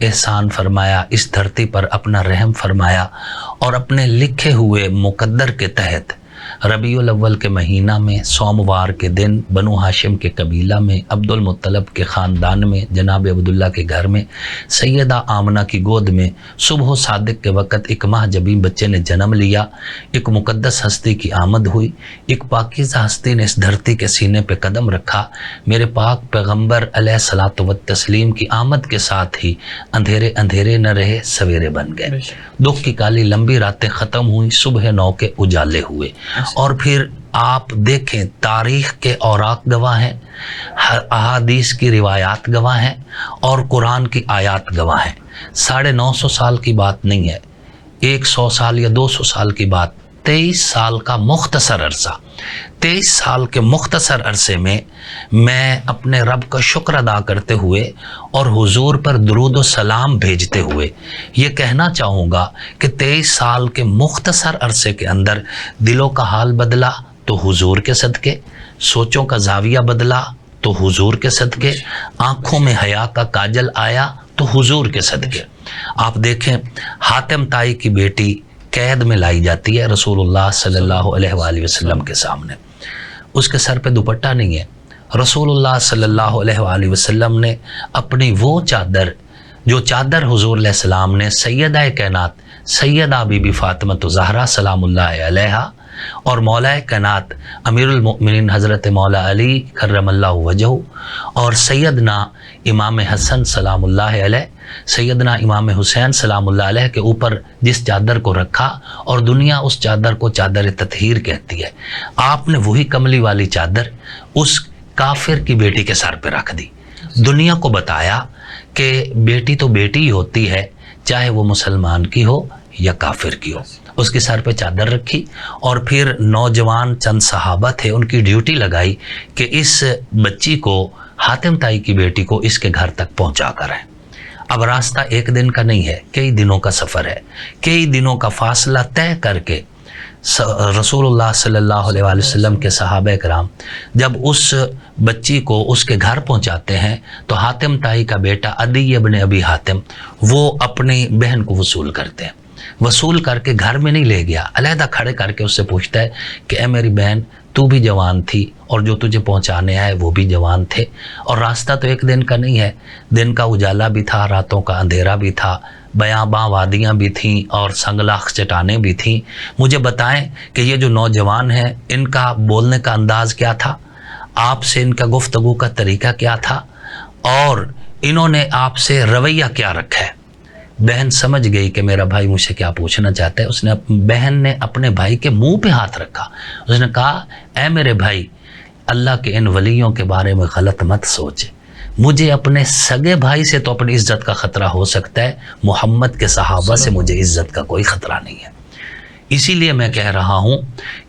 احسان فرمایا, اس دھرتی پر اپنا رحم فرمایا اور اپنے لکھے ہوئے مقدر کے تحت ربیع الاول کے مہینہ میں سوموار کے دن بنو ہاشم کے قبیلہ میں عبد المطلب کے خاندان میں جناب عبداللہ کے گھر میں سیدہ آمنہ کی گود میں صبح و صادق کے وقت ایک ماہ جبی بچے نے جنم لیا. ایک مقدس ہستی کی آمد ہوئی, ایک پاکیزہ ہستی نے اس دھرتی کے سینے پہ قدم رکھا. میرے پاک پیغمبر علیہ الصلوۃ والتسلیم کی آمد کے ساتھ ہی اندھیرے اندھیرے نہ رہے, سویرے بن گئے. دکھ کی کالی لمبی راتیں ختم ہوئیں, صبح نو کے اجالے ہوئے. اور پھر آپ دیکھیں, تاریخ کے اوراق گواہ ہیں, احادیث کی روایات گواہ ہیں اور قرآن کی آیات گواہ ہیں. 950 سال کی بات نہیں ہے, 100 سال یا 200 سال کی بات. 23 سال کا مختصر عرصہ, 23 سال کے مختصر عرصے میں میں اپنے رب کا شکر ادا کرتے ہوئے اور حضور پر درود و سلام بھیجتے ہوئے یہ کہنا چاہوں گا کہ 23 سال کے مختصر عرصے کے اندر دلوں کا حال بدلا تو حضور کے صدقے, سوچوں کا زاویہ بدلا تو حضور کے صدقے, آنکھوں میں حیا کا کاجل آیا تو حضور کے صدقے. آپ دیکھیں, حاتم طائی کی بیٹی قید میں لائی جاتی ہے رسول اللہ صلی اللہ علیہ وآلہ وسلم کے سامنے. اس کے سر پہ دوپٹہ نہیں ہے. رسول اللہ صلی اللہ علیہ وآلہ وسلم نے اپنی وہ چادر, جو چادر حضور علیہ السلام نے سیدہ کائنات سیدہ بی بی فاطمہ زہرا سلام اللہ علیہا اور مولا کائنات امیر المؤمنین حضرت مولا علی کرم اللہ وجہہ اور سیدنا امام حسن سلام اللہ علیہ, سیدنا امام حسین سلام اللہ علیہ کے اوپر جس چادر کو رکھا, اور دنیا اس چادر کو چادر تطہیر کہتی ہے, آپ نے وہی کملی والی چادر اس کافر کی بیٹی کے سر پہ رکھ دی. دنیا کو بتایا کہ بیٹی تو بیٹی ہی ہوتی ہے, چاہے وہ مسلمان کی ہو یا کافر کی ہو. اس کے سر پہ چادر رکھی اور پھر نوجوان چند صحابہ تھے, ان کی ڈیوٹی لگائی کہ اس بچی کو, حاتم طائی کی بیٹی کو اس کے گھر تک پہنچا کر آئیں. اب راستہ ایک دن کا نہیں ہے, کئی دنوں کا سفر ہے. کئی دنوں کا فاصلہ طے کر کے رسول اللہ صلی اللہ علیہ وآلہ وسلم کے صحابہ کرام جب اس بچی کو اس کے گھر پہنچاتے ہیں تو حاتم طائی کا بیٹا عدی ابن ابی حاتم وہ اپنی بہن کو وصول کرتے ہیں. وصول کر کے گھر میں نہیں لے گیا, علیحدہ کھڑے کر کے اس سے پوچھتا ہے کہ اے میری بہن, تو بھی جوان تھی اور جو تجھے پہنچانے آئے وہ بھی جوان تھے, اور راستہ تو ایک دن کا نہیں ہے, دن کا اجالا بھی تھا, راتوں کا اندھیرا بھی تھا, بیاباں وادیاں بھی تھیں اور سنگلاخ چٹانیں بھی تھیں. مجھے بتائیں کہ یہ جو نوجوان ہیں ان کا بولنے کا انداز کیا تھا, آپ سے ان کا گفتگو کا طریقہ کیا تھا, اور انہوں نے آپ سے رویہ کیا رکھا ہے. بہن سمجھ گئی کہ میرا بھائی مجھ سے کیا پوچھنا چاہتا ہے. اس نے بہن نے اپنے بھائی کے منہ پہ ہاتھ رکھا, اس نے کہا اے میرے بھائی, اللہ کے ان ولیوں کے بارے میں غلط مت سوچ, مجھے اپنے سگے بھائی سے تو اپنی عزت کا خطرہ ہو سکتا ہے, محمد کے صحابہ سے مجھے عزت کا کوئی خطرہ نہیں ہے. اسی لیے میں کہہ رہا ہوں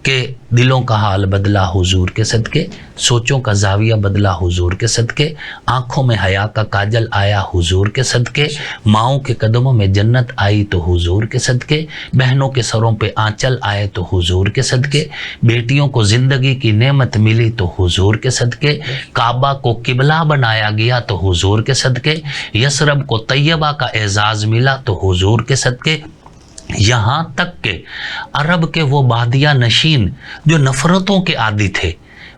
کہ دلوں کا حال بدلا حضور کے صدقے, سوچوں کا زاویہ بدلا حضور کے صدقے, آنکھوں میں حیا کا کاجل آیا حضور کے صدقے, ماؤں کے قدموں میں جنت آئی تو حضور کے صدقے, بہنوں کے سروں پہ آنچل آئے تو حضور کے صدقے, بیٹیوں کو زندگی کی نعمت ملی تو حضور کے صدقے, کعبہ کو قبلہ بنایا گیا تو حضور کے صدقے, یثرب کو طیبہ کا اعزاز ملا تو حضور کے صدقے, یہاں تک کہ عرب کے وہ بادیہ نشین جو نفرتوں کے عادی تھے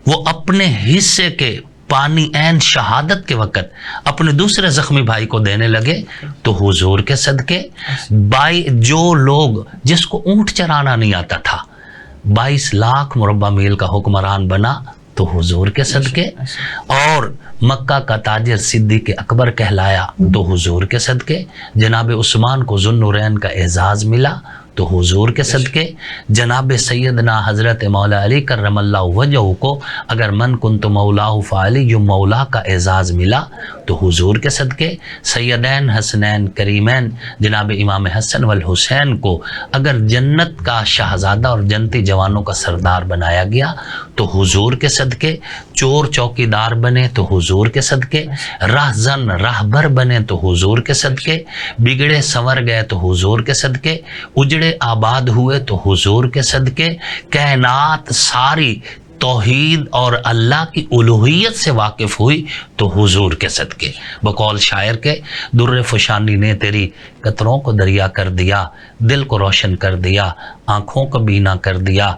وہ اپنے حصے کے پانی عین شہادت کے وقت اپنے دوسرے زخمی بھائی کو دینے لگے تو حضور کے صدقے. جو لوگ جس کو اونٹ چرانا نہیں آتا تھا 22 لاکھ مربع میل کا حکمران بنا تو حضور کے صدقے, اور مکہ کا تاجر صدیق اکبر کہلایا تو حضور کے صدقے, جناب عثمان کو ذو النورین کا اعزاز ملا تو حضور کے صدقے, جناب سیدنا حضرت مولا علی کرم اللہ وجہہ کو اگر من کنت مولاہ فعلی مولا کا اعزاز ملا تو حضور کے صدقے, سیدین حسنین کریمین جناب امام حسن والحسین کو اگر جنت کا شہزادہ اور جنتی جوانوں کا سردار بنایا گیا تو حضور کے صدقے, چور چوکیدار بنے تو حضور کے صدقے, راہزن راہبر بنے تو حضور کے صدقے, بگڑے سنور گئے تو حضور کے صدقے, اجڑے آباد ہوئے تو حضور کے صدقے, کائنات ساری توحید اور اللہ کی الوہیت سے واقف ہوئی تو حضور کے صدقے، بقول شاعر کے در فشانی نے تیری قطروں کو دریا کر دیا، دل کو روشن کر دیا، آنکھوں کو بینا کر دیا،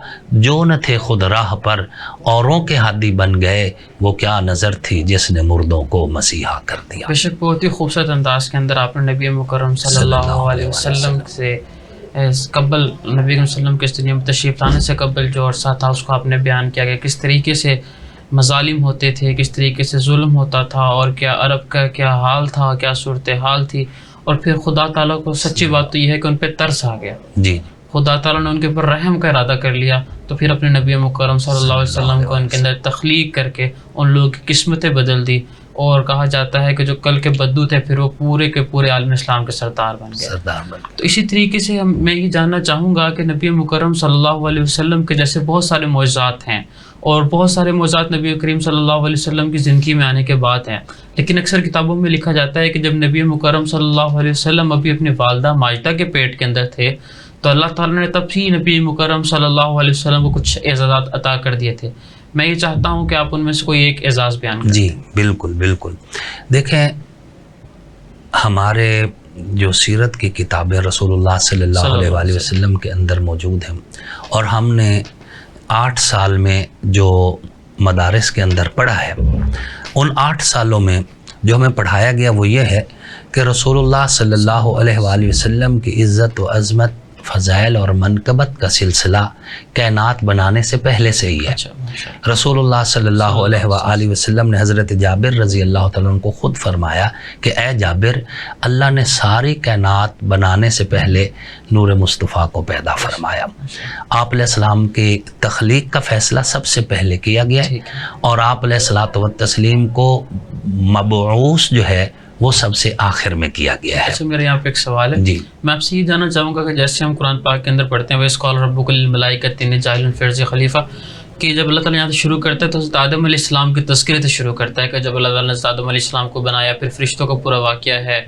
جو نہ تھے خود راہ پر اوروں کے ہادی بن گئے، وہ کیا نظر تھی جس نے مردوں کو مسیحا کر دیا۔ بے شک بہت ہی خوبصورت انداز کے اندر آپ نے نبی مکرم صلی اللہ علیہ وسلم سے قبل نبی صلی اللہ علیہ وسلم کے اس دنیا میں تشریف لانے سے قبل جو عرصہ تھا اس کو آپ نے بیان کیا کہ کس طریقے سے مظالم ہوتے تھے، کس طریقے سے ظلم ہوتا تھا، اور کیا عرب کا کیا حال تھا، کیا صورتحال تھی، اور پھر خدا تعالیٰ کو سچی بات تو یہ ہے کہ ان پہ ترس آ گیا، جی خدا تعالیٰ نے ان کے اوپر رحم کا ارادہ کر لیا، تو پھر اپنے نبی مکرم صلی اللہ علیہ وسلم کو ان کے اندر تخلیق کر کے ان لوگوں کی قسمتیں بدل دی، اور کہا جاتا ہے کہ جو کل کے بدو تھے پھر وہ پورے کے پورے عالم اسلام کے سردار بن گئے۔ تو اسی طریقے سے میں یہ جاننا چاہوں گا کہ نبی مکرم صلی اللہ علیہ وسلم کے جیسے بہت سارے معجزات ہیں، اور بہت سارے معجزات نبی کریم صلی اللہ علیہ وسلم کی زندگی میں آنے کے بعد ہیں، لیکن اکثر کتابوں میں لکھا جاتا ہے کہ جب نبی مکرم صلی اللہ علیہ وسلم ابھی اپنی والدہ ماجدہ کے پیٹ کے اندر تھے تو اللہ تعالیٰ نے تب ہی نبی مکرم صلی اللہ علیہ وسلم کو کچھ اعزازات عطا کر دیے تھے۔ میں یہ چاہتا ہوں کہ آپ ان میں سے کوئی ایک اعزاز بیان کریں۔ جی بالکل بالکل، دیکھیں ہمارے جو سیرت کی کتابیں رسول اللہ صلی اللہ علیہ وسلم کے اندر موجود ہیں، اور ہم نے 8 سال میں جو مدارس کے اندر پڑھا ہے، ان 8 سالوں میں جو ہمیں پڑھایا گیا وہ یہ ہے کہ رسول اللہ صلی اللہ علیہ وآلہ وسلم کی عزت و عظمت، فضائل اور منقبت کا سلسلہ کائنات بنانے سے پہلے سے ہی ہے۔ رسول اللہ صلی اللہ علیہ وآلہ وسلم نے حضرت جابر رضی اللہ تعالیٰ عنہ کو خود فرمایا کہ اے جابر، اللہ نے ساری کائنات بنانے سے پہلے نور مصطفیٰ کو پیدا فرمایا۔ آپ علیہ السلام کی تخلیق کا فیصلہ سب سے پہلے کیا گیا ہے، اور آپ علیہ الصلوۃ والتسلیم کو مبعوث جو ہے وہ سب سے آخر میں کیا گیا ہے۔ اچھا، میرا یہاں پہ ایک سوال ہے، جی میں آپ سے یہ جاننا چاہوں گا کہ جیسے ہم قرآن پاک کے اندر پڑھتے ہیں وَإِذْ قَالَ رَبُّكَ لِلْمَلَائِكَةِ إِنِّي جَاعِلٌ فِي الْأَرْضِ خَلِيفَةً، کہ جب اللہ تعالیٰ یہاں سے شروع کرتا ہے تو حضرت آدم علیہ السلام کے تذکرے سے شروع کرتا ہے کہ جب اللہ تعالیٰ نے حضرت آدم علیہ السلام کو بنایا، پھر فرشتوں کا پورا واقعہ ہے،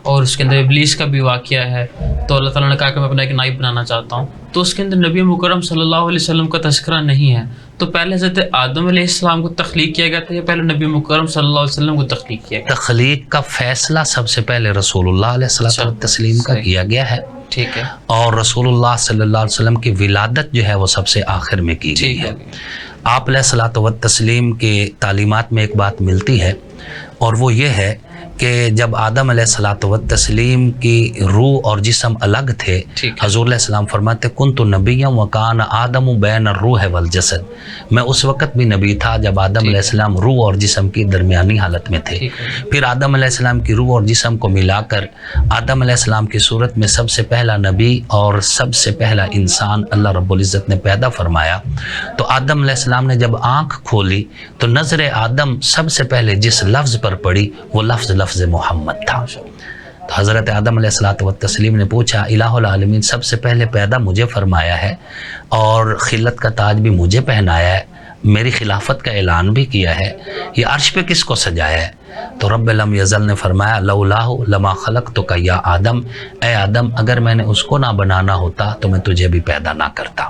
اور اس کے اندر ابلیس کا بھی واقعہ ہے، تو اللہ تعالیٰ نے کہا کہ میں اپنا ایک نائب بنانا چاہتا ہوں، تو اس کے اندر نبی مکرم صلی اللہ علیہ وسلم کا تذکرہ نہیں ہے، تو پہلے حضرت آدم علیہ السلام کو تخلیق کیا گیا تھا یا پہلے نبی مکرم صلی اللہ علیہ وسلم کو تخلیق کیا گیا؟ تخلیق کا فیصلہ سب سے پہلے رسول اللہ علیہ الصلوۃ والتسلیم کا کیا گیا ہے، ٹھیک ہے، اور رسول اللہ صلی اللہ علیہ وسلم کی ولادت جو ہے وہ سب سے آخر میں کی گئی ہے۔ آپ علیہ الصلوۃ والتسلیم کی تعلیمات میں ایک بات ملتی ہے، اور وہ یہ ہے کہ جب آدم علیہ الصلوۃ والتسلیم کی روح اور جسم الگ تھے، حضور علیہ السلام فرماتے کنت نبیا وکان آدم بین الروح والجسد، میں اس وقت بھی نبی تھا جب آدم علیہ السلام روح اور جسم کی درمیانی حالت میں تھے، پھر آدم علیہ السلام کی روح اور جسم کو ملا کر آدم علیہ السلام کی صورت میں سب سے پہلا نبی اور سب سے پہلا انسان اللہ رب العزت نے پیدا فرمایا۔ تو آدم علیہ السلام نے جب آنکھ کھولی تو نظر آدم سب سے پہلے جس لفظ پر پڑی وہ لفظ محمد تھا۔ تو حضرت آدم علیہ الصلوۃ والتسلیم نے پوچھا الہ العالمین سب سے پہلے پیدا مجھے فرمایا ہے اور خلت کا تاج بھی مجھے پہنایا ہے، میری خلافت کا اعلان بھی کیا ہے، یہ عرش پہ کس کو سجایا ہے؟ تو رب لم یزل نے فرمایا لولاہ لما خلقتک یا آدم، اے آدم اگر میں نے اس کو نہ بنانا ہوتا تو میں تجھے بھی پیدا نہ کرتا۔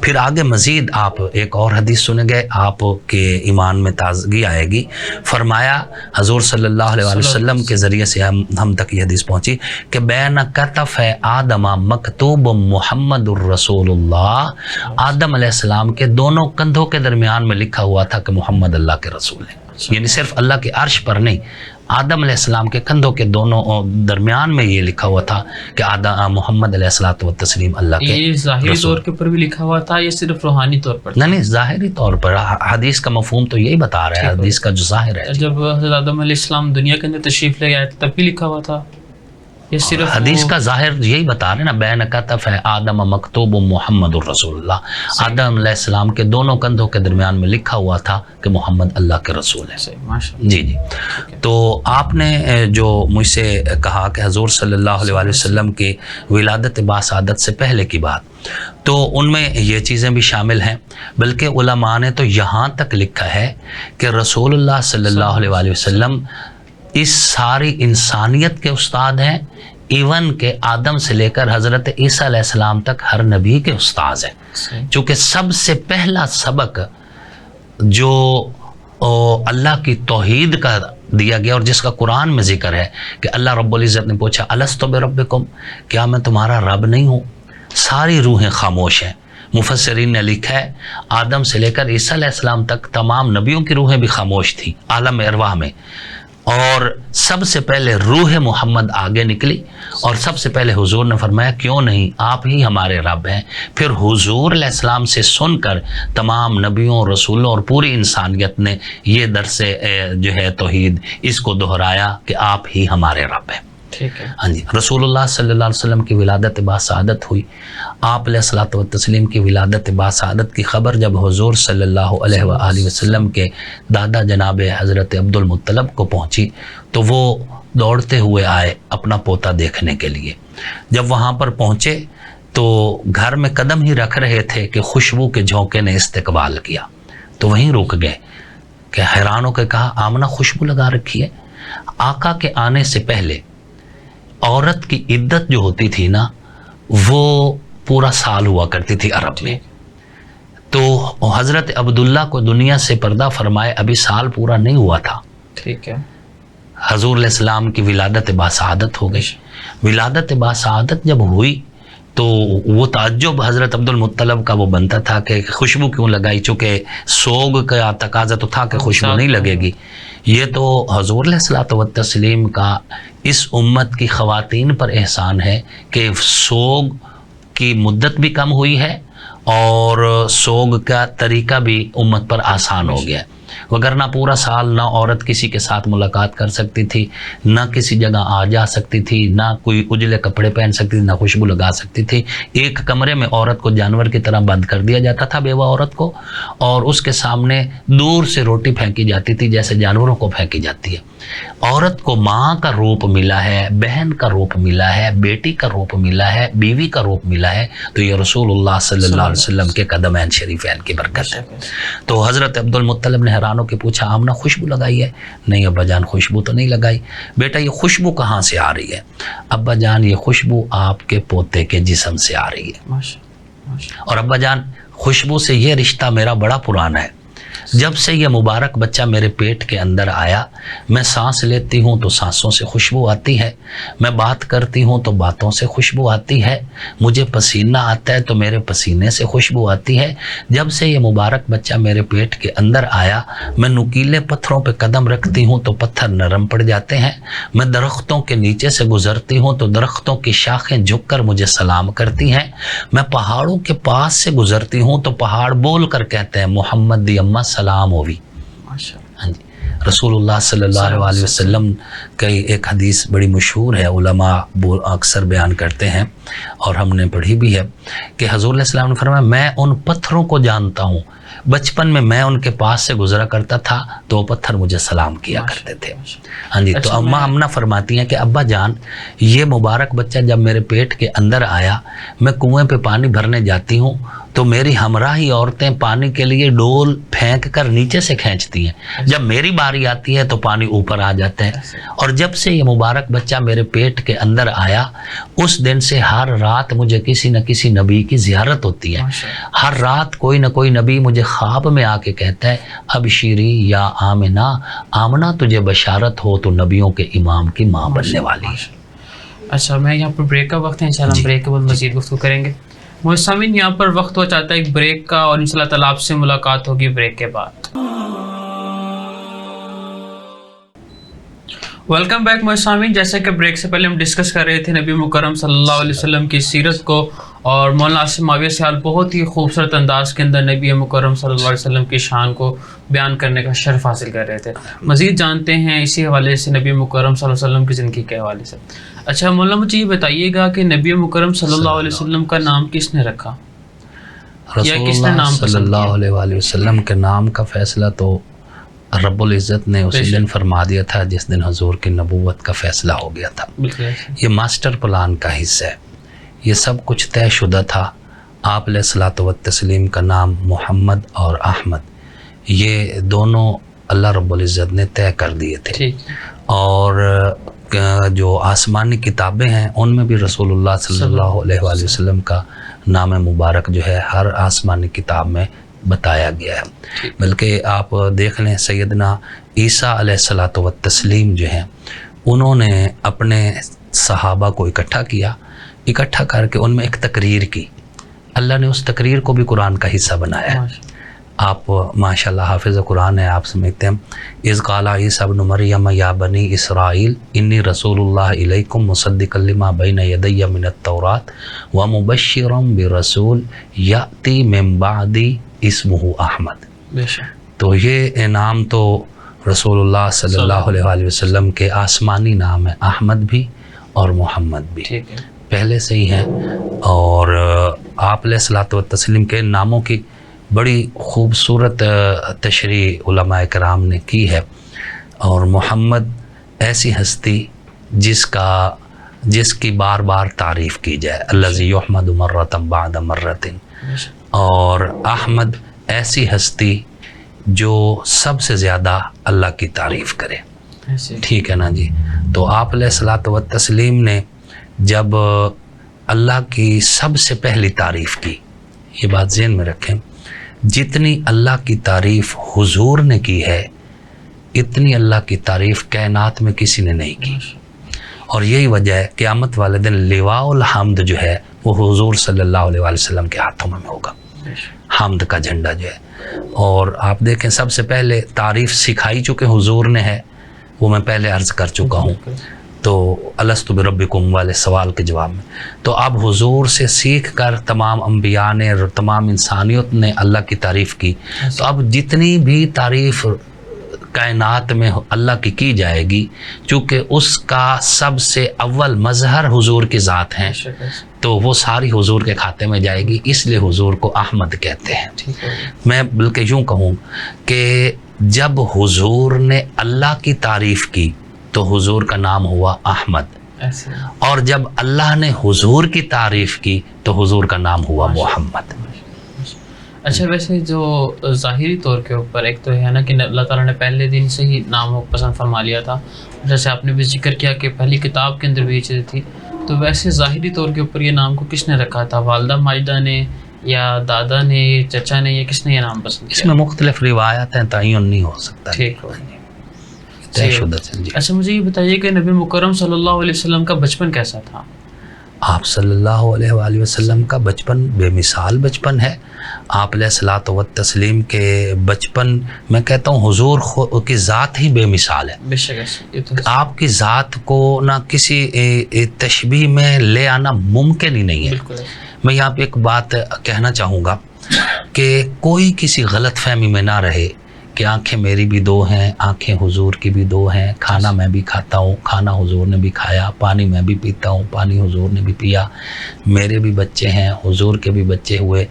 پھر آگے مزید آپ ایک اور حدیث سنیں گے، آپ کے ایمان میں تازگی آئے گی۔ فرمایا حضور صلی اللہ علیہ وسلم کے ذریعے سے ہم تک یہ حدیث پہنچی کہ بین کتف آدم مکتوب محمد الرسول اللہ، آدم علیہ السلام کے دونوں کندھوں کے درمیان میں لکھا ہوا تھا کہ محمد اللہ کے رسول ہیں، یعنی صرف اللہ کے عرش پر نہیں، آدم علیہ السلام کے کندھوں کے دونوں درمیان میں یہ لکھا ہوا تھا کہ محمد علیہ الصلوۃ والتسلیم اللہ کے یہ ظاہری طور کے پر بھی لکھا ہوا تھا یا صرف روحانی طور پر؟ نہیں، ظاہری طور پر حدیث کا مفہوم تو یہی بتا رہا ہے، حدیث کا جو ظاہر ہے۔ جب حضرت آدم علیہ السلام دنیا کے اندر تشریف لے آئے تب بھی لکھا ہوا تھا؟ یہ صرف حدیث کا ظاہر یہی بتا رہے نا، بین کتف ہے آدم مکتوب محمد الرسول اللہ، آدم علیہ السلام کے دونوں کندھوں کے درمیان میں لکھا ہوا تھا کہ محمد اللہ کے رسول ہے۔ جی جی، تو آپ نے جو مجھ سے کہا کہ حضور صلی اللہ علیہ وسلم کی ولادت باسعادت سے پہلے کی بات، تو ان میں یہ چیزیں بھی شامل ہیں، بلکہ علماء نے تو یہاں تک لکھا ہے کہ رسول اللہ صلی اللہ علیہ وسلم اس ساری انسانیت کے استاد ہیں، ایون کہ آدم سے لے کر حضرت عیسیٰ علیہ السلام تک ہر نبی کے استاذ ہیں، چونکہ سب سے پہلا سبق جو اللہ کی توحید کا دیا گیا اور جس کا قرآن میں ذکر ہے کہ اللہ رب العزت نے پوچھا الست بربکم، کیا میں تمہارا رب نہیں ہوں؟ ساری روحیں خاموش ہیں۔ مفسرین نے لکھا ہے آدم سے لے کر عیسیٰ علیہ السلام تک تمام نبیوں کی روحیں بھی خاموش تھیں عالم ارواح میں، اور سب سے پہلے روح محمد آگے نکلی اور سب سے پہلے حضور نے فرمایا کیوں نہیں، آپ ہی ہمارے رب ہیں۔ پھر حضور علیہ السلام سے سن کر تمام نبیوں، رسولوں اور پوری انسانیت نے یہ درس جو ہے توحید اس کو دہرایا کہ آپ ہی ہمارے رب ہیں۔ ٹھیک ہے۔ ہاں جی، رسول اللہ صلی اللہ علیہ وسلم کی ولادت باسعادت ہوئی۔ آپ علیہ الصلوۃ والتسلیم کی ولادت باسعادت کی خبر جب حضور صلی اللہ علیہ وآلہ وسلم کے دادا جناب حضرت عبد المطلب کو پہنچی تو وہ دوڑتے ہوئے آئے اپنا پوتا دیکھنے کے لیے۔ جب وہاں پر پہنچے تو گھر میں قدم ہی رکھ رہے تھے کہ خوشبو کے جھونکے نے استقبال کیا، تو وہیں رک گئے کہ حیران ہو کے کہا آمنہ خوشبو لگا رکھی ہے۔ آقا کے آنے سے پہلے عورت کی عدت جو ہوتی تھی نا وہ پورا سال ہوا کرتی تھی عرب میں، تو حضرت عبداللہ کو دنیا سے پردہ فرمائے ابھی سال پورا نہیں ہوا تھا۔ ٹھیک ہے۔ حضور علیہ السلام کی ولادت باسعادت ہو گئی۔ ولادت باسعادت جب ہوئی تو وہ تعجب حضرت عبد المطلب کا وہ بنتا تھا کہ خوشبو کیوں لگائی، چونکہ سوگ کا تقاضا تو تھا کہ خوشبو نہیں لگے گی۔ یہ تو حضور علیہ الصلوۃ والتسلیم کا اس امت کی خواتین پر احسان ہے کہ سوگ کی مدت بھی کم ہوئی ہے اور سوگ کا طریقہ بھی امت پر آسان ہو گیا ہے، وگرنہ پورا سال نہ عورت کسی کے ساتھ ملاقات کر سکتی تھی، نہ کسی جگہ آ جا سکتی تھی، نہ کوئی اجلے کپڑے پہن سکتی تھی، نہ خوشبو لگا سکتی تھی۔ ایک کمرے میں عورت کو جانور کی طرح بند کر دیا جاتا تھا، بیوہ عورت کو، اور اس کے سامنے دور سے روٹی پھینکی جاتی تھی جیسے جانوروں کو پھینکی جاتی ہے۔ عورت کو ماں کا روپ ملا ہے، بہن کا روپ ملا ہے، بیٹی کا روپ ملا ہے، بیوی کا روپ ملا ہے، تو یہ رسول اللہ صلی اللہ علیہ وسلم کے قدمین شریفین کی برکت ہے۔ تو حضرت عبد المطلب نے حیران ہو کے پوچھا آمنہ خوشبو لگائی ہے؟ نہیں ابا جان خوشبو تو نہیں لگائی۔ بیٹا یہ خوشبو کہاں سے آ رہی ہے؟ ابا جان یہ خوشبو آپ کے پوتے کے جسم سے آ رہی ہے۔ اور ابا جان خوشبو سے یہ رشتہ میرا بڑا پرانا ہے، جب سے یہ مبارک بچہ میرے پیٹ کے اندر آیا میں سانس لیتی ہوں تو سانسوں سے خوشبو آتی ہے، میں بات کرتی ہوں تو باتوں سے خوشبو آتی ہے، مجھے پسینہ آتا ہے تو میرے پسینے سے خوشبو آتی ہے۔ جب سے یہ مبارک بچہ میرے پیٹ کے اندر آیا میں نکیلے پتھروں پہ قدم رکھتی ہوں تو پتھر نرم پڑ جاتے ہیں، میں درختوں کے نیچے سے گزرتی ہوں تو درختوں کی شاخیں جھک کر مجھے سلام کرتی ہیں، میں پہاڑوں کے پاس سے گزرتی ہوں تو پہاڑ بول کر کہتے ہیں محمد دی اماں سلام ہوئی۔ ہاں جی، رسول اللہ صلی اللہ علیہ وسلم کی ایک حدیث بڑی مشہور ہے، علماء اکثر بیان کرتے ہیں اور ہم نے پڑھی بھی ہے کہ حضور علیہ السلام نے فرمایا میں ان پتھروں کو جانتا ہوں، بچپن میں ان کے پاس سے گزرا کرتا تھا تو وہ پتھر مجھے سلام کیا کرتے تھے۔ ہاں جی، تو اماں آمنہ فرماتی ہیں کہ ابا جان یہ مبارک بچہ جب میرے پیٹ کے اندر آیا میں کنویں پہ پانی بھرنے جاتی ہوں تو میری ہمراہی عورتیں پانی کے لیے ڈول پھینک کر نیچے سے کھینچتی ہیں، جب میری باری آتی ہے تو پانی اوپر آ جاتا ہے، اور جب سے یہ مبارک بچہ میرے پیٹ کے اندر آیا اس دن سے ہر رات مجھے کسی نہ کسی نبی کی زیارت ہوتی ہے، ہر رات کوئی نہ کوئی نبی مجھے خواب میں آ کے کہتا ہے اب شیری یا آمنہ، آمنہ تجھے بشارت ہو تو نبیوں کے امام کی ماں بننے والی ہے۔ اچھا میں یہاں پر بریک کا وقت ہے، انشاءاللہ ہم بریک کے بعد مزید گفتگو کریں گے۔ محسمین یہاں پر وقت ہو چاہتا ہے ایک بریک کا، اور انشاءاللہ تعالیٰ آپ سے ملاقات ہوگی بریک کے بعد۔ ویلکم بیک محسمین، جیسے کہ بریک سے پہلے ہم ڈسکس کر رہے تھے نبی مکرم صلی اللہ علیہ وسلم کی سیرت کو، اور مولانا عاصم معاویہ صاحب بہت ہی خوبصورت انداز کے اندر نبی مکرم صلی اللہ علیہ وسلم کی شان کو بیان کرنے کا شرف حاصل کر رہے تھے۔ مزید جانتے ہیں اسی حوالے سے نبی مکرم صلی اللہ علیہ وسلم کی زندگی کے حوالے سے۔ اچھا مولانا مجھے یہ بتائیے گا کہ نبی مکرم صلی اللہ علیہ وسلم کا نام کس نے رکھا؟ رسول اللہ صلی اللہ علیہ وآلہ وسلم کے نام کا فیصلہ تو رب العزت نے اسی دن فرما دیا تھا جس دن حضور کی نبوت کا فیصلہ ہو گیا تھا۔ یہ ماسٹر پلان کا حصہ ہے، یہ سب کچھ طے شدہ تھا۔ آپ علیہ الصلوۃ والتسلیم کا نام محمد اور احمد یہ دونوں اللہ رب العزت نے طے کر دیے تھے، اور جو آسمانی کتابیں ہیں ان میں بھی رسول اللہ صلی اللہ علیہ وآلہ وسلم کا نام مبارک جو ہے ہر آسمانی کتاب میں بتایا گیا ہے۔ بلکہ آپ دیکھ لیں سیدنا عیسیٰ علیہ الصلوۃ والتسلیم جو ہیں انہوں نے اپنے صحابہ کو اکٹھا کر کے ان میں ایک تقریر کی۔ اللہ نے اس تقریر کو بھی قرآن کا حصہ بنایا ہے۔ آپ ماشاءاللہ حافظ قرآن ہے، آپ سمجھتے ہیں اذ قال عیسیٰ ابن مریم یا بنی اسرائیل انی رسول اللہ الیکم مصدقا لما بین یدی من التوراۃ ومبشرا برسول یأتی من بعدی اسمہ احمد۔ تو یہ انعام تو رسول اللہ صلی اللہ علیہ وآلہ وسلم کے آسمانی نام ہے، احمد بھی اور محمد بھی پہلے سے ہی ہیں۔ اور آپ علیہ الصلوۃ والتسلیم کے ناموں کی بڑی خوبصورت تشریح علماء کرام نے کی ہے۔ اور محمد ایسی ہستی جس کی بار بار تعریف کی جائے، الذی یحمد مرۃ بعد مرۃ۔ اور احمد ایسی ہستی جو سب سے زیادہ اللہ کی تعریف کرے، ٹھیک ہے نا جی۔ تو آپ علیہ الصلوۃ والتسلیم نے جب اللہ کی سب سے پہلی تعریف کی، یہ بات ذہن میں رکھیں، جتنی اللہ کی تعریف حضور نے کی ہے اتنی اللہ کی تعریف کائنات میں کسی نے نہیں کی۔ اور یہی وجہ ہے قیامت والے دن لواء الحمد جو ہے وہ حضور صلی اللہ علیہ وآلہ وسلم کے ہاتھوں میں ہوگا، حمد کا جھنڈا جو ہے۔ اور آپ دیکھیں سب سے پہلے تعریف سکھائی چکے حضور نے ہے، وہ میں پہلے عرض کر چکا ہوں، تو الست بربکم والے سوال کے جواب میں۔ تو اب حضور سے سیکھ کر تمام انبیاء نے اور تمام انسانیت نے اللہ کی تعریف کی، تو اب جتنی بھی تعریف کائنات میں اللہ کی جائے گی، چونکہ اس کا سب سے اول مظہر حضور کی ذات ہیں، تو وہ ساری حضور کے کھاتے میں جائے گی، اس لیے حضور کو احمد کہتے ہیں۔ میں بلکہ یوں کہوں کہ جب حضور نے اللہ کی تعریف کی تو حضور کا نام ہوا احمد، اور جب اللہ نے حضور کی تعریف کی تو حضور کا نام ہوا محمد۔ اچھا، ویسے جو ظاہری طور کے اوپر ایک تو ہے نا کہ اللہ تعالیٰ نے پہلے دن سے ہی نام پسند فرما لیا تھا، جیسے آپ نے بھی ذکر کیا کہ پہلی کتاب کے اندر بھی یہ چیزیں تھی، تو ویسے ظاہری طور کے اوپر یہ نام کو کس نے رکھا تھا؟ والدہ ماجدہ نے یا دادا نے، چچا نے، یا کس نے یہ نام پسند کیا؟ اس میں مختلف روایات ہیں، تعین نہیں ہو سکتا۔ ٹھیک ہو جی۔ اچھا، مجھے یہ بتائیے کہ نبی مکرم صلی اللہ علیہ وسلم کا بچپن کیسا تھا؟ آپ صلی اللہ علیہ وآلہ وسلم کا بچپن بے مثال بچپن ہے۔ آپ علیہ الصلوۃ والتسلیم کے بچپن، میں کہتا ہوں حضور کی ذات ہی بے مثال ہے۔ بے شک آپ کی ذات کو نہ کسی تشبیہ میں لے آنا ممکن ہی نہیں ہے۔ میں یہاں پہ ایک بات کہنا چاہوں گا کہ کوئی کسی غلط فہمی میں نہ رہے کہ آنکھیں میری بھی دو ہیں، آنکھیں حضور کی بھی دو ہیں، کھانا میں بھی کھاتا ہوں، کھانا حضور نے بھی کھایا، پانی میں بھی پیتا ہوں، پانی حضور نے بھی پیا، میرے بھی بچے ہیں، حضور کے بھی بچے ہوئے،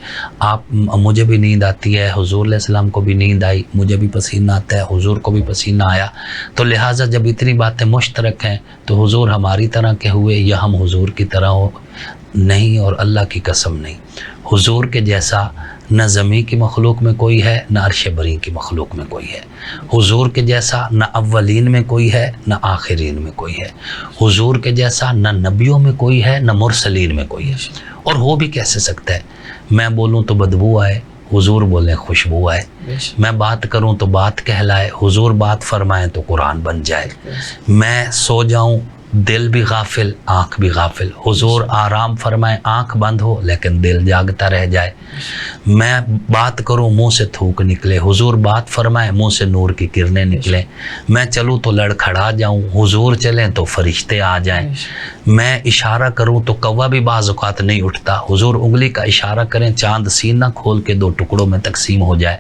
مجھے بھی نیند آتی ہے، حضور علیہ السلام کو بھی نیند آئی، مجھے بھی پسینہ آتا ہے، حضور کو بھی پسینہ آیا، تو لہٰذا جب اتنی باتیں مشترک ہیں تو حضور ہماری طرح کے ہوئے یا ہم حضور کی طرح ہو؟ نہیں، اور اللہ کی قسم نہیں۔ حضور کے جیسا نہ زمین کی مخلوق میں کوئی ہے، نہ عرش بری کی مخلوق میں کوئی ہے۔ حضور کے جیسا نہ اولین میں کوئی ہے، نہ آخرین میں کوئی ہے۔ حضور کے جیسا نہ نبیوں میں کوئی ہے، نہ مرسلین میں کوئی ہے۔ اور ہو بھی کیسے سکتا ہے؟ میں بولوں تو بدبو آئے، حضور بولیں خوشبو آئے، میں بات کروں تو بات کہلائے، حضور بات فرمائیں تو قرآن بن جائے، میں سو جاؤں دل بھی غافل آنکھ بھی غافل، حضور آرام فرمائے آنکھ بند ہو لیکن دل جاگتا رہ جائے، میں بات کروں منہ سے تھوک نکلے، حضور بات فرمائے منہ سے نور کی کرنیں نکلیں، میں چلوں تو لڑکھڑا جاؤں، حضور چلیں تو فرشتے آ جائیں، میں اشارہ کروں تو کوا بھی بعض اوقات نہیں اٹھتا، حضور انگلی کا اشارہ کریں چاند سینہ کھول کے دو ٹکڑوں میں تقسیم ہو جائے،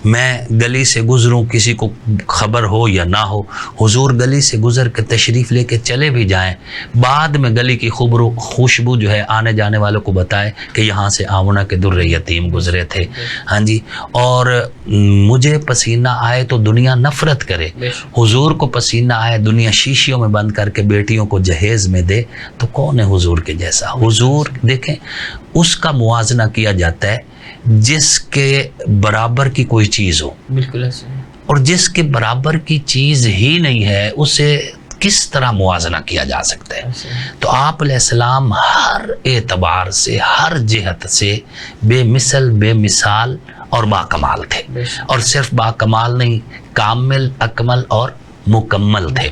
میں گلی سے گزروں کسی کو خبر ہو یا نہ ہو، حضور گلی سے گزر کے تشریف لے کے چلے بھی جائیں، بعد میں گلی کی خوشبو جو ہے آنے جانے والوں کو بتائے کہ یہاں سے آمنہ کے در یتیم گزرے تھے، ہاں جی، اور مجھے پسینہ آئے تو دنیا نفرت کرے، حضور کو پسینہ آئے دنیا شیشیوں میں بند کر کے بیٹیوں کو جہیز میں دے، تو کون ہے حضور کے جیسا؟ حضور دیکھیں اس کا موازنہ کیا جاتا ہے جس کے برابر کی کوئی چیز ہو، بالکل ایسے، اور جس کے برابر کی چیز ہی نہیں ہے اسے کس طرح موازنہ کیا جا سکتا ہے؟ تو آپ علیہ السلام ہر اعتبار سے، ہر جہت سے بے مثل، بے مثال اور باکمال تھے، اور صرف باکمال نہیں، کامل، اکمل اور مکمل تھے۔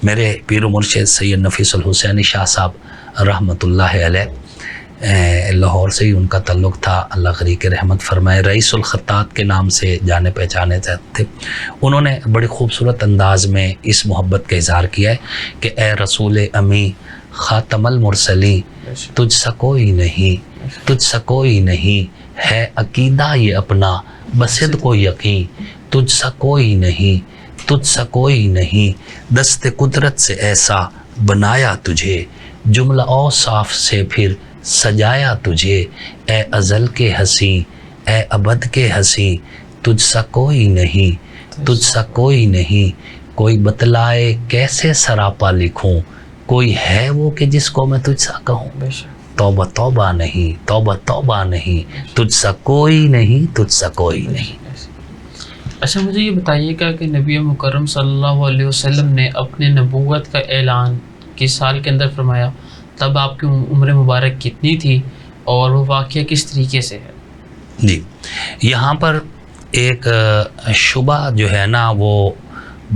میرے پیر و مرشد سید نفیس الحسینی شاہ صاحب رحمۃ اللہ علیہ، لاہور سے ہی ان کا تعلق تھا، اللہ غریق رحمت فرمائے، رئیس الخطاط کے نام سے جانے پہچانے تھے۔ انہوں نے بڑی خوبصورت انداز میں اس محبت کا اظہار کیا ہے کہ اے رسول امی خاتم المرسلین، تجھ سا کوئی نہیں، تجھ سا کوئی نہیں، ہے عقیدہ یہ اپنا بصد کو یقین، تجھ سا کوئی نہیں، تجھ سا کوئی نہیں، دست قدرت سے ایسا بنایا تجھے، جملہ اوصاف سے پھر سجایا تجھے، اے ازل کے ہنسی، اے ابد کے ہنسی، تجھ سا کوئی نہیں، تجھ سا کوئی نہیں، کوئی بتلائے کیسے سراپا لکھوں، کوئی ہے وہ کہ جس کو میں تجھ سا کہوں، توبہ توبہ نہیں، توبہ توبہ نہیں، تجھ سا کوئی نہیں، تجھ سا کوئی نہیں۔ اچھا مجھے یہ بتائیے گا کہ نبی مکرم صلی اللہ علیہ وسلم نے اپنے نبوت کا اعلان کس سال کے اندر فرمایا؟ تب آپ کی عمر مبارک کتنی تھی اور وہ واقعہ کس طریقے سے ہے؟ جی، یہاں پر ایک شبہ جو ہے نا وہ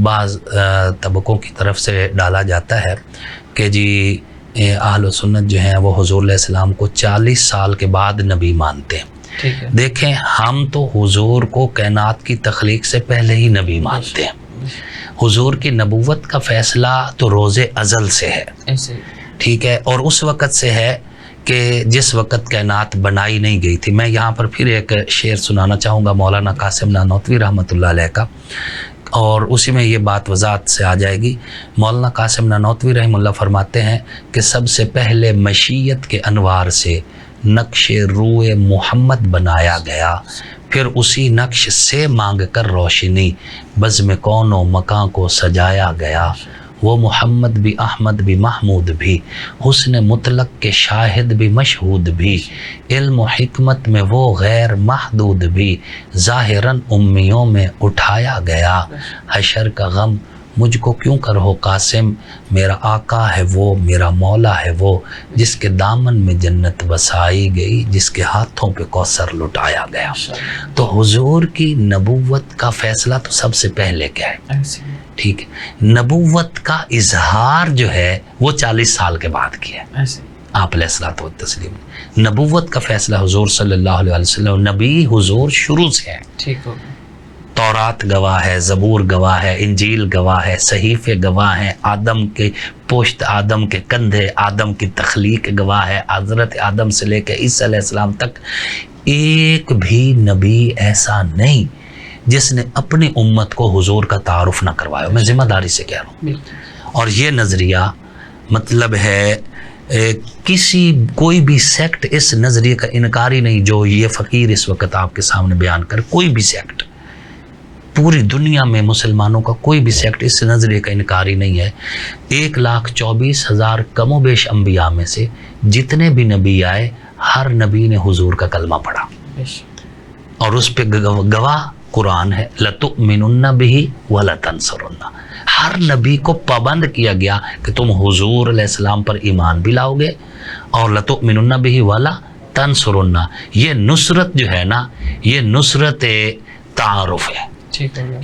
بعض طبقوں کی طرف سے ڈالا جاتا ہے کہ جی اہل و سنت جو ہیں وہ حضور علیہ السلام کو 40 سال کے بعد نبی مانتے ہیں۔ دیکھیں، ہم تو حضور کو کائنات کی تخلیق سے پہلے ہی نبی مانتے ہیں۔ حضور کی نبوت کا فیصلہ تو روز ازل سے ہے، ٹھیک ہے، اور اس وقت سے ہے کہ جس وقت کائنات بنائی نہیں گئی تھی۔ میں یہاں پر پھر ایک شعر سنانا چاہوں گا مولانا قاسم نانوتوی رحمۃ اللہ علیہ کا، اور اسی میں یہ بات وضاحت سے آ جائے گی۔ مولانا قاسم نانوتوی رحمہ اللہ فرماتے ہیں کہ سب سے پہلے مشیت کے انوار سے نقش روئے محمد بنایا گیا، پھر اسی نقش سے مانگ کر روشنی بزم کون و مکان کو سجایا گیا، وہ محمد بھی احمد بھی محمود بھی، حسن مطلق کے شاہد بھی مشہود بھی، علم و حکمت میں وہ غیر محدود بھی، ظاہراً امیوں میں اٹھایا گیا، حشر کا غم مجھ کو کیوں کرو قاسم، میرا آقا ہے وہ، میرا مولا ہے وہ، جس کے دامن میں جنت بسائی گئی، جس کے ہاتھوں پہ کوثر لٹایا گیا۔ تو حضور کی نبوت کا فیصلہ تو سب سے پہلے کیا ہے، ٹھیک ہے، نبوت کا اظہار جو ہے وہ 40 سال کے بعد کیا ہے آپ علیہ الصلوۃ والتسلیم۔ نبوت کا فیصلہ حضور صلی اللہ علیہ وسلم، نبی حضور شروع سے ہے، ٹھیک ہو، تورات گواہ ہے، زبور گواہ ہے، انجیل گواہ ہے، صحیفے گواہ ہیں، آدم کے پشت، آدم کے کندھے، آدم کی تخلیق گواہ ہے، حضرت آدم سے لے کے عیسیٰ علیہ السلام تک ایک بھی نبی ایسا نہیں جس نے اپنی امت کو حضور کا تعارف نہ کروایا۔ میں ذمہ داری سے کہہ رہا ہوں، اور یہ نظریہ مطلب ہے کوئی بھی سیکٹ اس نظریے کا انکاری نہیں جو یہ فقیر اس وقت آپ کے سامنے بیان کر، کوئی بھی سیکٹ پوری دنیا میں مسلمانوں کا کوئی بھی سیکٹ اس نظریے کا انکاری نہیں ہے۔ 1,24,000 کم و بیش انبیاء میں سے جتنے بھی نبی آئے، ہر نبی نے حضور کا کلمہ پڑھا، اور اس پہ گواہ قرآن ہے، لَتُؤْمِنُنَّ بِهِ وَلَتَنْصُرُنَّ۔ ہر نبی کو پابند کیا گیا کہ تم حضور علیہ السلام پر ایمان بھی لاؤ گے، اور لَتُؤْمِنُنَّ بِهِ وَلَتَنْصُرُنَّ۔ یہ نصرت جو ہے نا، یہ نصرت تعارف ہے،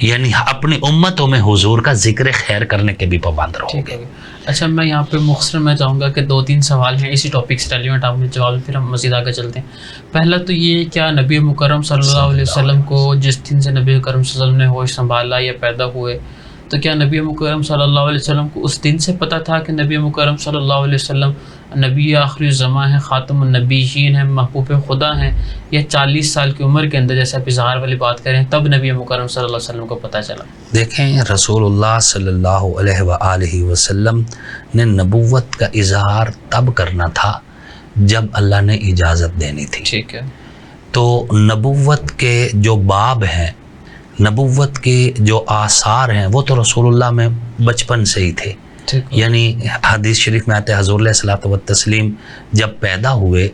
یعنی اپنی امتوں میں حضور کا ذکر خیر کرنے کے بھی پابند رہو گے۔ اچھا، میں یہاں پہ مختصر میں چاہوں گا کہ 2-3 سوال ہیں اسی ٹاپک سے ریلیونٹ، آپ نے جواب، پھر ہم مزید آگے چلتے ہیں۔ پہلا تو یہ، کیا نبی مکرم صلی اللہ علیہ وسلم کو جس دن سے نبی مکرم صلی اللہ علیہ وسلم نے ہوش سنبھالا یا پیدا ہوئے، تو کیا نبی مکرم صلی اللہ علیہ وسلم کو اس دن سے پتہ تھا کہ نبی مکرم صلی اللہ علیہ وسلم نبی آخری الزماں ہیں، خاتم النبیین ہیں، محبوب خدا ہیں، یا 40 سال کی عمر کے اندر جیسے آپ اظہار والی بات کریں تب نبی مکرم صلی اللہ علیہ وسلم کو پتہ چلا؟ دیکھیں، رسول اللہ صلی اللہ علیہ وآلہ وسلم نے نبوت کا اظہار تب کرنا تھا جب اللہ نے اجازت دینی تھی، ٹھیک ہے۔ تو نبوت کے جو باب ہیں، نبوت کے جو آثار ہیں، وہ تو رسول اللہ میں بچپن سے ہی تھے، یعنی حدیث شریف میں آتے حضور علیہ الصلوۃ والتسلیم جب پیدا ہوئے،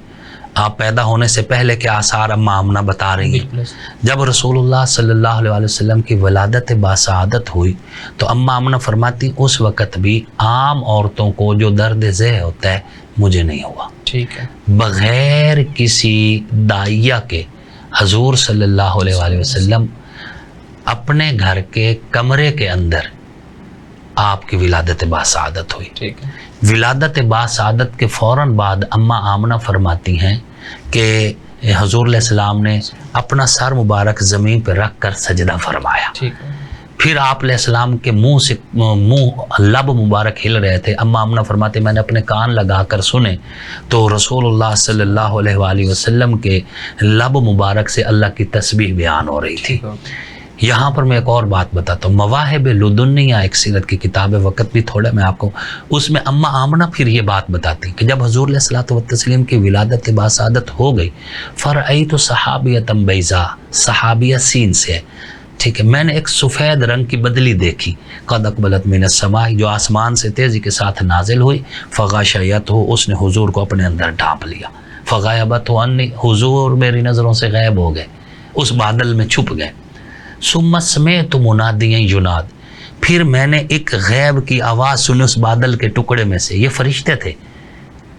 آپ پیدا ہونے سے پہلے کے آثار اما آمنہ بتا رہی ہیں۔ بالکل۔ جب رسول اللہ صلی اللہ علیہ وسلم کی ولادت باسعادت ہوئی تو اما آمنہ فرماتی اس وقت بھی عام عورتوں کو جو درد ذہ ہوتا ہے مجھے نہیں ہوا۔ ٹھیک ہے۔ بغیر کسی داعیہ کے حضور صلی اللہ علیہ وآلہ وسلم اپنے گھر کے کمرے کے اندر آپ کی ولادت باسعادت ہوئی۔ ٹھیک ہے۔ ولادت باسعادت کے فوراً بعد اما آمنہ فرماتی ہیں کہ حضور علیہ السلام نے اپنا سر مبارک زمین پہ رکھ کر سجدہ فرمایا۔ ٹھیک ہے۔ پھر پھر آپ علیہ السلام کے لب مبارک ہل رہے تھے۔ اما آمنہ فرماتے میں نے اپنے کان لگا کر سنے تو رسول اللہ صلی اللہ علیہ وآلہ وسلم کے لب مبارک سے اللہ کی تسبیح بیان ہو رہی تھی۔ یہاں پر میں ایک اور بات بتاتا ہوں، مواہب لدنیہ ایک سیرت کی کتاب ہے، وقت بھی تھوڑا میں آپ کو، اس میں اما آمنہ پھر یہ بات بتاتی ہیں کہ جب حضور علیہ الصلوۃ والتسلیم کی ولادت باسعادت ہو گئی، فرأیت صحابیۃ بیضاء، صحابیہ سین سے ہے، ٹھیک ہے، میں نے ایک سفید رنگ کی بدلی دیکھی، قد اقبلت من السماء، جو آسمان سے تیزی کے ساتھ نازل ہوئی، فغشیتہ، اس نے حضور کو اپنے اندر ڈھانپ لیا، فغیبت عنی، حضور میری نظروں سے غائب ہو گئے، اس بادل میں چھپ گئے۔ ثم سمعت منادیا یناد، پھر میں نے ایک غیب کی آواز سنی اس بادل کے ٹکڑے میں سے، یہ فرشتے تھے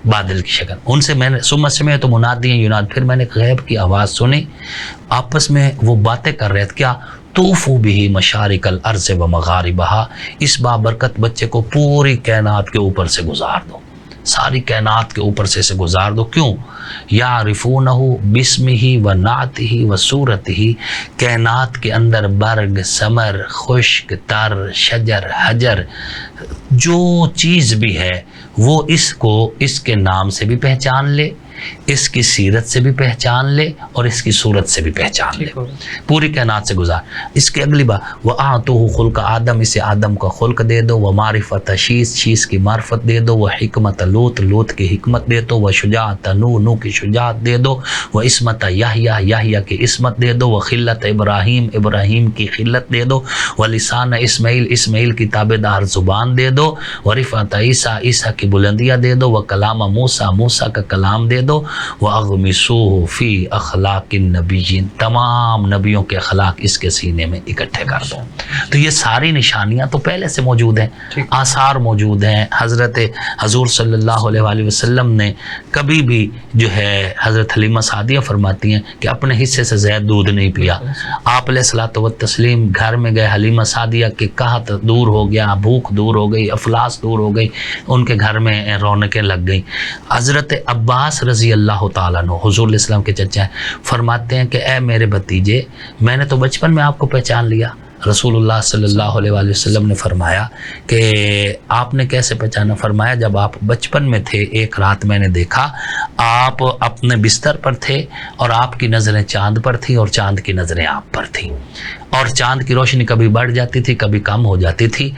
بادل کی شکل، ان سے میں نے ثم سمعت منادیا یناد، پھر میں نے ایک غیب کی آواز سنی، آپس میں وہ باتیں کر رہے تھے، کیا طوفوا به مشارق الارض و مغاربها، اس بابرکت بچے کو پوری کائنات کے اوپر سے گزار دو، ساری کائنات کے اوپر سے اسے گزار دو، کیوں؟ یعرفونہ باسمہ و نعتہ و صورتہ، کائنات کے اندر برگ، ثمر، خشک، تر، شجر، حجر، جو چیز بھی ہے وہ اس کو اس کے نام سے بھی پہچان لے، اس کی سیرت سے بھی پہچان لے اور اس کی صورت سے بھی پہچان لے، پوری کائنات سے گزار۔ اس کے اگلی بات وَأَعْطُوهُ خُلْقَ آدم، اسے آدم کا خلق دے دو، وَمَعْرِفَةَ شیس، شیس کی معرفت دے دو، وَحِکْمَةَ لوط، لوط کی حکمت دے دو، وَشُجَاعَةَ نوح، نوح کی شجاعت دے دو، وَعِصْمَةَ یحییٰ، یحییٰ کی عصمت دے دو، وَخِلَّةَ ابراہیم، ابراہیم کی خلت دے دو، وَلِسَانَ اسماعیل، اسماعیل کی تابعدار زبان دے دو، وَرِفْعَةَ عیسیٰ، عیسیٰ کی بلندیاں دے دو، وَکَلَامَ موسیٰ، موسیٰ کا کلام دے دو، وَأَغْمِسُوهُ فِي أَخْلَاقِ النَّبِيِّينَ، تمام نبیوں کے اخلاق اس کے سینے میں اکٹھے کر دو۔ تو یہ ساری نشانیاں تو پہلے سے موجود ہیں، آثار موجود ہیں۔ حضرت حضور صلی اللہ علیہ وآلہ وسلم نے کبھی بھی جو ہے، حضرت حلیمہ سعدیہ فرماتی ہیں کہ اپنے حصے سے زیادہ دودھ نہیں پیا۔ آپ علیہ الصلوۃ والتسلیم گھر میں گئے، حلیمہ سعدیہ کے قحط دور ہو گیا، بھوک دور ہو گئی، افلاس دور ہو گئی، ان کے گھر میں رونقیں لگ گئیں۔ حضرت عباس رضی اللہ تعالیٰ عنہ، حضور علیہ السلام کے چچا ہیں، فرماتے ہیں کہ اے میرے بھتیجے، میں نے تو بچپن میں آپ کو پہچان لیا۔ رسول اللہ صلی اللہ علیہ وآلہ وسلم نے فرمایا کہ آپ نے کیسے پہچانا؟ فرمایا جب آپ بچپن میں تھے، ایک رات میں نے دیکھا آپ اپنے بستر پر تھے اور آپ کی نظریں چاند پر تھیں اور چاند کی نظریں آپ پر تھیں، اور چاند کی روشنی کبھی بڑھ جاتی تھی کبھی کم ہو جاتی تھی۔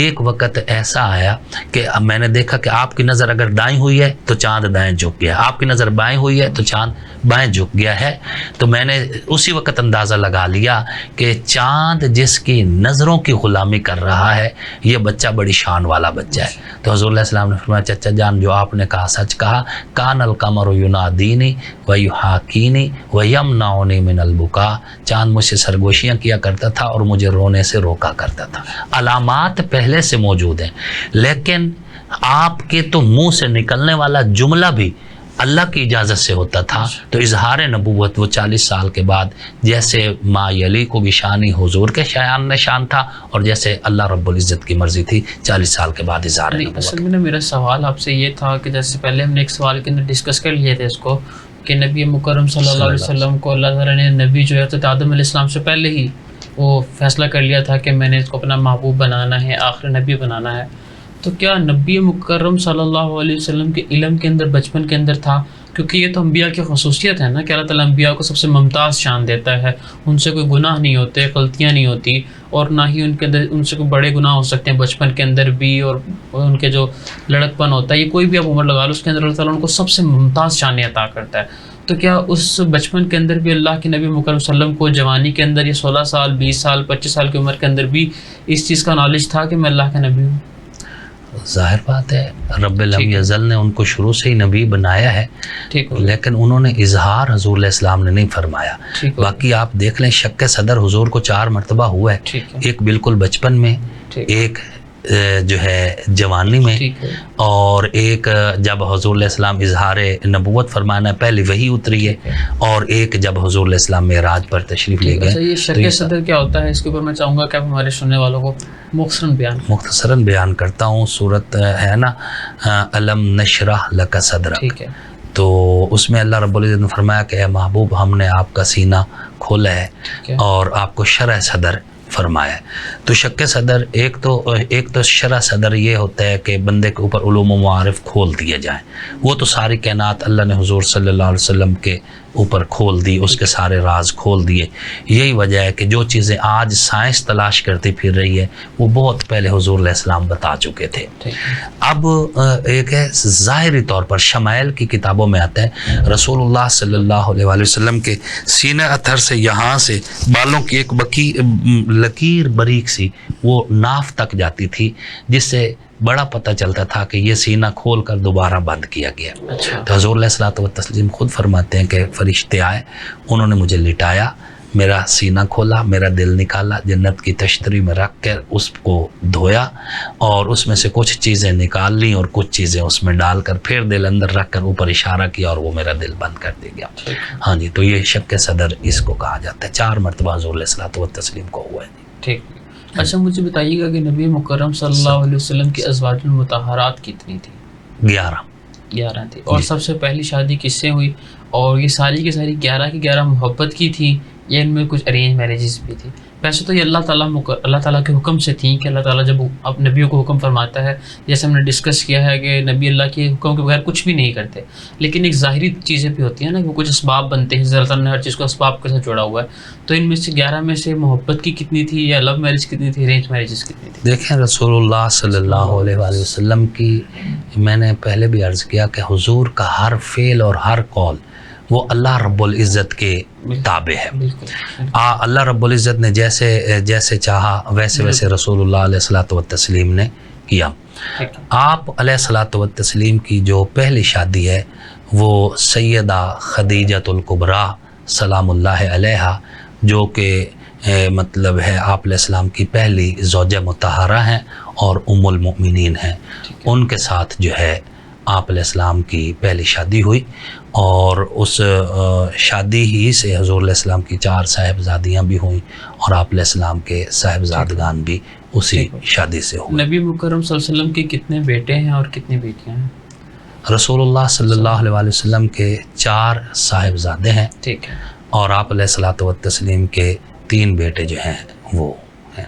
ایک وقت ایسا آیا کہ میں نے دیکھا کہ آپ کی نظر اگر دائیں ہوئی ہے تو چاند دائیں جھک گیا، آپ کی نظر بائیں ہوئی ہے تو چاند بائیں جھک گیا ہے۔ تو میں نے اسی وقت اندازہ لگا لیا کہ چاند جس کی نظروں کی غلامی کر رہا ہے یہ بچہ بڑی شان والا بچہ ہے۔ تو حضور علیہ السلام نے فرمایا چچا جان جو آپ نے کہا سچ کہا، کان القمر ینادینی ویحاکینی ویمنعنی من البکا، چاند مجھ سے سرگوشیاں کیا کرتا تھا اور مجھے رونے سے روکا کرتا تھا۔ علامات پہلے سے موجود ہیں، لیکن آپ کے تو منہ سے نکلنے والا جملہ بھی اللہ کی اجازت سے ہوتا تھا۔ تو اظہار نبوت وہ 40 سال کے بعد، جیسے ما یلی کو بھی شانی حضور کے شایان نشان تھا اور جیسے اللہ رب العزت کی مرضی تھی 40 سال کے بعد اظہار نبوت۔ اصل میں میرا سوال آپ سے یہ تھا کہ جیسے پہلے ہم نے ایک سوال کے اندر ڈسکس کر لیے تھے اس کو کہ نبی مکرم صلی اللہ علیہ وسلم کو اللہ تعالیٰ نے نبی جو ہے تو آدم علیہ السلام سے پہلے ہی وہ فیصلہ کر لیا تھا کہ میں نے اس کو اپنا محبوب بنانا ہے، آخر نبی بنانا ہے۔ تو کیا نبی مکرم صلی اللہ علیہ وسلم کے علم کے اندر بچپن کے اندر تھا؟ کیونکہ یہ تو انبیاء کی خصوصیت ہے نا کہ اللہ تعالیٰ انبیاء کو سب سے ممتاز شان دیتا ہے، ان سے کوئی گناہ نہیں ہوتے، غلطیاں نہیں ہوتی، اور نہ ہی ان کے اندر ان سے کوئی بڑے گناہ ہو سکتے ہیں بچپن کے اندر بھی، اور ان کے جو لڑکپن ہوتا ہے یہ کوئی بھی آپ عمر لگا لو اس کے اندر اللہ تعالیٰ ان کو سب سے ممتاز شان عطا کرتا ہے۔ تو کیا اس بچپن کے اندر بھی اللہ کے نبی مکرم صلی اللہ علیہ وسلم کو جوانی کے اندر یہ 16 سال 20 سال 25 سال کی عمر کے اندر بھی اس چیز کا نالج تھا کہ میں اللہ کا نبی ہوں؟ ظاہر بات ہے رب لم یزل نے ان کو شروع سے ہی نبی بنایا ہے، لیکن انہوں نے اظہار حضور علیہ السلام نے نہیں فرمایا۔ باقی آپ دیکھ لیں شک صدر حضور کو 4 مرتبہ ہوا ہے، ایک بالکل بچپن میں، ایک جو ہے جوانی میں، اور ایک جب حضور علیہ السلام اظہار نبوت فرمانا پہلے وہی اتری ہے، اور ایک جب حضور علیہ السلام معراج پر تشریف لے گئے۔ یہ شک صدر کیا ہوتا ہے، اس کے اوپر میں چاہوں گا کہ آپ ہمارے سننے والوں کو مختصراً بیان کرتا ہوں۔ صورت ہے نا الم نشرح لک صدرک، تو اس میں اللہ رب العزت نے فرمایا کہ اے محبوب ہم نے آپ کا سینہ کھولا ہے اور آپ کو شرح صدر فرمایا ہے۔ تو شک صدر ایک تو شرح صدر یہ ہوتا ہے کہ بندے کے اوپر علوم و معارف کھول دیے جائیں، وہ تو ساری کائنات اللہ نے حضور صلی اللہ علیہ وسلم کے اوپر کھول دی، اس کے سارے راز کھول دیے۔ یہی وجہ ہے کہ جو چیزیں آج سائنس تلاش کرتی پھر رہی ہے وہ بہت پہلے حضور علیہ السلام بتا چکے تھے۔ اب ایک ہے ظاہری طور پر شمائل کی کتابوں میں آتا ہے رسول اللہ صلی اللہ علیہ وسلم کے سینہ اتھر سے یہاں سے بالوں کی ایک لکیر باریک سی وہ ناف تک جاتی تھی، جس سے بڑا پتہ چلتا تھا کہ یہ سینہ کھول کر دوبارہ بند کیا گیا۔ تو حضور علیہ الصلوۃ والتسلیم خود فرماتے ہیں کہ فرشتے آئے، انہوں نے مجھے لٹایا، میرا سینہ کھولا، میرا دل نکالا، جنت کی تشتری میں رکھ کر اس کو دھویا اور اس میں سے کچھ چیزیں نکال لیں اور کچھ چیزیں اس میں ڈال کر پھر دل اندر رکھ کر اوپر اشارہ کیا اور وہ میرا دل بند کر دے گیا۔ ہاں جی، تو یہ شک صدر اس کو کہا جاتا ہے۔ 4 مرتبہ حضور علیہ الصلوۃ والتسلیم کو ہوا ہے۔ ٹھیک، اچھا مجھے بتائیے گا کہ نبی مکرم صلی اللہ علیہ وسلم کی ازواج المطہرات کتنی تھی؟ 11 تھی۔ اور سب سے پہلی شادی کس سے ہوئی؟ اور یہ ساری کی ساری 11 کی 11 محبت کی تھی یا ان میں کچھ ارینج میرجز بھی تھی؟ ویسے تو یہ اللہ تعالیٰ کے حکم سے تھیں کہ اللہ تعالیٰ جب اب نبیوں کو حکم فرماتا ہے، جیسے ہم نے ڈسکس کیا ہے کہ نبی اللہ کے حکم کے بغیر کچھ بھی نہیں کرتے، لیکن ایک ظاہری چیزیں بھی ہوتی ہیں نا، وہ کچھ اسباب بنتے ہیں، اللہ تعالیٰ نے ہر چیز کو اسباب کے ساتھ جوڑا ہوا ہے۔ تو ان میں سے 11 میں سے محبت کی کتنی تھی یا لو میرج کتنی تھی، ارینج میرجز کتنی تھی؟ دیکھیں رسول اللہ صلی اللہ علیہ وسلم کی میں نے پہلے بھی عرض کیا کہ حضور کا ہر فعل اور ہر قول وہ اللہ رب العزت کے تابع ہے۔ اللہ رب العزت نے جیسے چاہا ویسے رسول اللہ علیہ الصلوۃ والتسلیم نے کیا۔ آپ علیہ الصلوۃ والتسلیم کی جو پہلی شادی ہے وہ سیدہ خدیجۃ الکبریٰ سلام اللہ علیہا، جو کہ مطلب ہے آپ علیہ السلام کی پہلی زوجہ مطہرہ ہیں اور ام المؤمنین ہیں، ان کے ساتھ جو ہے آپ علیہ السلام کی پہلی شادی ہوئی، اور اس شادی ہی سے حضور علیہ السلام کی 4 صاحبزادیاں بھی ہوئیں اور آپ علیہ السلام کے صاحبزادگان بھی اسی شادی سے ہوئے۔ نبی مکرم صلی اللہ علیہ وسلم کے کتنے بیٹے ہیں اور کتنی بیٹیاں ہیں؟ رسول اللہ صلی اللہ علیہ وسلم کے 4 صاحبزادے ہیں، ٹھیک ہے، اور آپ علیہ الصلوۃ والتسلیم کے 3 بیٹے جو ہیں وہ ہیں۔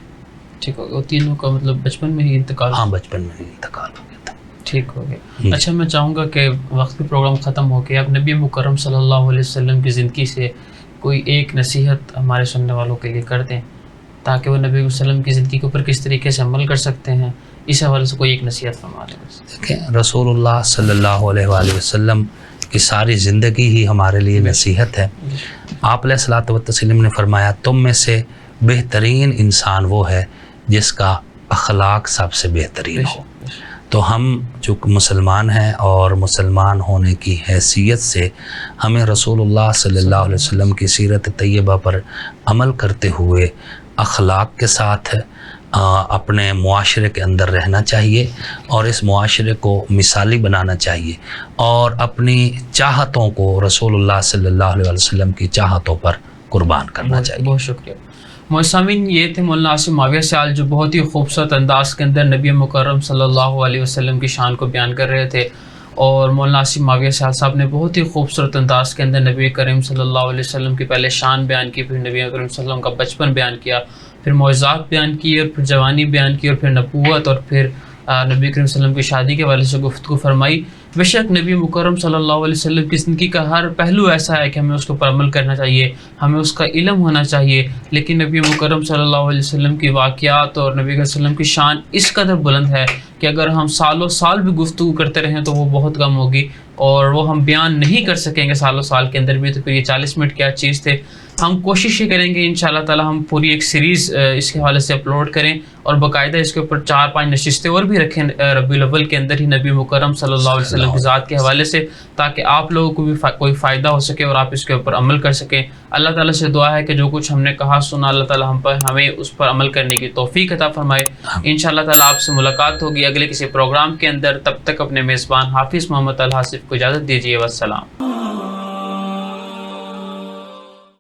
ٹھیک ہو گیا، وہ تینوں کا مطلب بچپن میں ہی انتقال؟ ہاں، بچپن میں ہی انتقال ہو گیا تھا۔ ٹھیک ہو گیا۔ اچھا میں چاہوں گا کہ وقت بھی پروگرام ختم ہو گیا، اب نبی مکرم صلی اللہ علیہ وسلم کی زندگی سے کوئی ایک نصیحت ہمارے سننے والوں کے لیے کر دیں تاکہ وہ نبی وسلم کی زندگی کے اوپر کس طریقے سے عمل کر سکتے ہیں، اس حوالے سے کوئی ایک نصیحت فرما دیں۔ دیکھیں رسول اللہ صلی اللہ علیہ وآلہ وسلم کی ساری زندگی ہی ہمارے لیے نصیحت ہے۔ آپ علیہ الصلوۃ والتسلیم نے فرمایا تم میں سے بہترین انسان وہ ہے جس کا اخلاق سب سے بہترین ہو۔ تو ہم جو مسلمان ہیں اور مسلمان ہونے کی حیثیت سے ہمیں رسول اللہ صلی اللہ علیہ وسلم کی سیرت طیبہ پر عمل کرتے ہوئے اخلاق کے ساتھ اپنے معاشرے کے اندر رہنا چاہیے اور اس معاشرے کو مثالی بنانا چاہیے، اور اپنی چاہتوں کو رسول اللہ صلی اللہ علیہ وسلم کی چاہتوں پر قربان کرنا چاہیے۔ بہت شکریہ محسمین، یہ تھے مولانا عاصم معاویہ صاحب جو بہت ہی خوبصورت انداز کے اندر نبی مکرم صلی اللہ علیہ وسلم کی شان کو بیان کر رہے تھے، اور مولانا عاصم معاویہ صاحب نے بہت ہی خوبصورت انداز کے اندر نبی کریم صلی اللہ علیہ وسلم کی پہلے شان بیان کی، پھر نبی کریم صلی اللہ علیہ وسلم کا بچپن بیان کیا، پھر معجزات بیان کیے، اور پھر جوانی بیان کی، اور پھر نبوت، اور پھر نبی کریم صلی اللہ علیہ وسلم کی شادی کے حوالے سے گفتگو فرمائی۔ بے شک نبی مکرم صلی اللہ علیہ وسلم کی زندگی کا ہر پہلو ایسا ہے کہ ہمیں اس کے اوپر عمل کرنا چاہیے، ہمیں اس کا علم ہونا چاہیے، لیکن نبی مکرم صلی اللہ علیہ وسلم کی واقعات اور نبی صلی اللہ علیہ وسلم کی شان اس قدر بلند ہے کہ اگر ہم سالوں سال بھی گفتگو کرتے رہیں تو وہ بہت کم ہوگی اور وہ ہم بیان نہیں کر سکیں گے سالوں سال کے اندر بھی. تو پھر یہ 40 منٹ کیا چیز تھے. ہم کوشش یہ کریں گے انشاءاللہ تعالی ہم پوری ایک سیریز اس کے حوالے سے اپلوڈ کریں اور باقاعدہ اس کے اوپر 4-5 نشستیں اور بھی رکھیں ربیع الاول کے اندر ہی نبی مکرم صلی اللہ علیہ وسلم کی ذات کے حوالے سے, تاکہ آپ لوگوں کو بھی کوئی فائدہ ہو سکے اور آپ اس کے اوپر عمل کر سکیں. اللہ تعالیٰ سے دعا ہے کہ جو کچھ ہم نے کہا سنا اللہ تعالیٰ ہمیں اس پر عمل کرنے کی توفیق عطا فرمائے. انشاءاللہ تعالیٰ آپ سے ملاقات ہوگی اگلے کسی پروگرام کے اندر. تب تک اپنے میزبان حافظ محمد طلحہ آصف کو اجازت دیجیے. والسلام.